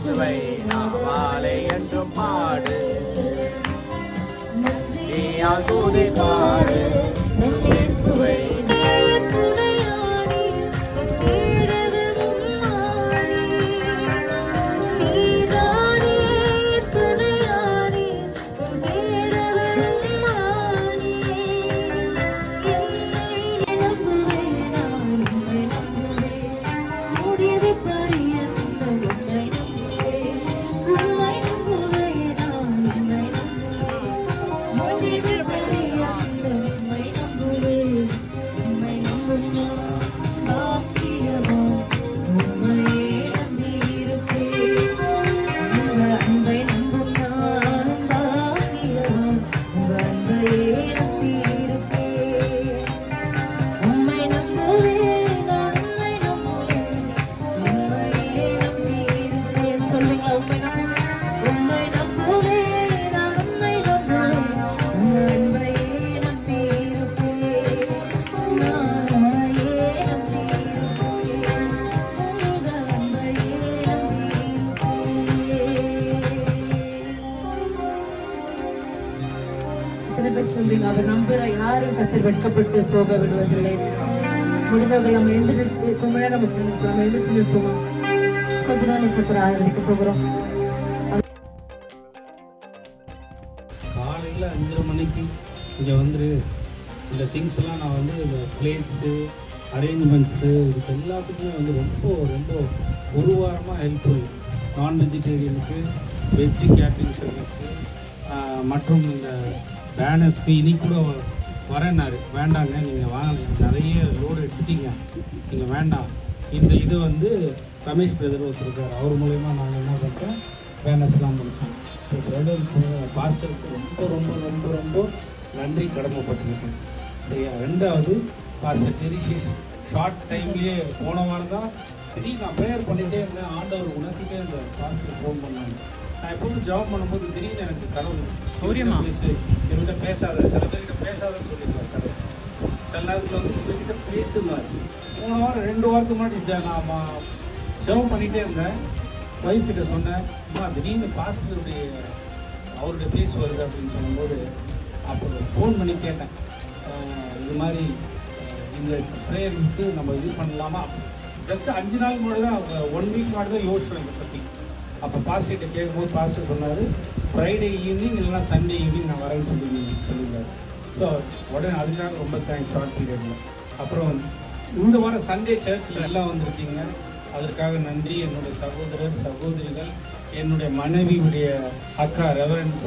இயேசுவை நாம் மாலை என்றும் பாடு நீயால் தூதி பாடு இயேசுவை அவர் நம்புற யாரும் கத்தர் வெட்கப்பட்டு போக விடுவதில்லை. முடிந்தவர்கள் நம்ம எந்திரிச்சு ரொம்ப நேரம் நம்ம எந்திரிச்சு நிற்போமா? கொஞ்ச நாள் கத்தர் ஆரம்பிக்க போகிறோம். காலையில் 5:30 மணிக்கு இங்கே வந்துரு. இந்த திங்ஸ் எல்லாம் நான் வந்து இந்த பிளேட்ஸு அரேஞ்ச்மெண்ட்ஸு இதுக்கு எல்லாத்துக்குமே வந்து ரொம்ப ரொம்ப ஒரு வாரமாக ஹெல்ப்ஃபுல். நான் வெஜிடேரியனுக்கு வெஜ்ஜு கேட்ரிங் சர்வீஸ்க்கு மற்றும் இந்த பேனர்ஸ்க்கு இனி கூட வரேன்னாரு. வேண்டாங்க, நீங்கள் வாங்க, நிறைய லோடு எடுத்துட்டீங்க, நீங்கள் வேண்டாம். இந்த இது வந்து ரமேஷ் பிரதர் ஒருத்தருக்கார், அவர் மூலயமா நாங்கள் என்ன பண்ணுறோம், பேனர்ஸ்லாம் முடித்தோம். ஸோ பிரதர் பாஸ்டருக்கு ரொம்ப ரொம்ப ரொம்ப ரொம்ப நன்றி கடமைப்பட்டிருக்கேன். சரியா? ரெண்டாவது பாஸ்டர் டெரிஷிஸ் ஷார்ட் டைம்லேயே போன வாரம் தான் திடீர்னு நான் ப்ரேயர் பண்ணிகிட்டே இருந்தேன். ஆண்டவர் உணர்த்திட்டே இருந்தேன். பாஸ்டர் ஃபோன் பண்ணாங்க. நான் எப்போதும் ஜாப் பண்ணும்போது திடீர்னு எனக்கு கடவுள் என்கிட்ட பேசாத, சில பேர்கிட்ட பேசாதன்னு சொல்லியிருக்காரு கடவுள். சில நேரத்தில் வந்து இவர்கிட்ட பேசுனார். போன வாரம் 2 வாரத்துக்கு முன்னாடி நான் ஜெபம் பண்ணிகிட்டே இருந்தேன். ஒய்ஃப் கிட்ட சொன்னேன், அம்மா திடீர்னு பாஸ்டருடைய அவருடைய பேச வருது அப்படின்னு சொல்லும்போது அப்போ ஃபோன் பண்ணி கேட்டேன், இது மாதிரி இந்த ப்ரேயர் விட்டு நம்ம இது பண்ணலாமா? ஜஸ்ட் 5 நாள் முன்னாடி தான், 1 வீக் முன்னாடி தான் யோசிச்சோம் இதை பற்றி. அப்போ பாஸ்டர்கிட்ட கேட்கும்போது பாஸ்டர் சொன்னார், ஃப்ரைடே ஈவினிங் இல்லைனா சண்டே ஈவினிங் நான் வரேன்னு சொல்லியிருந்தார். ஸோ உடனே அதுக்காக ரொம்ப தேங்க்ஸ். ஷார்ட் பீரியடில் அப்புறம் இந்த வாரம் சண்டே சர்ச்சில் எல்லாம் வந்திருக்கீங்க, அதற்காக நன்றி. என்னுடைய சகோதரர் சகோதரிகள், என்னுடைய மனைவியுடைய அக்கா ரெவரன்ஸ்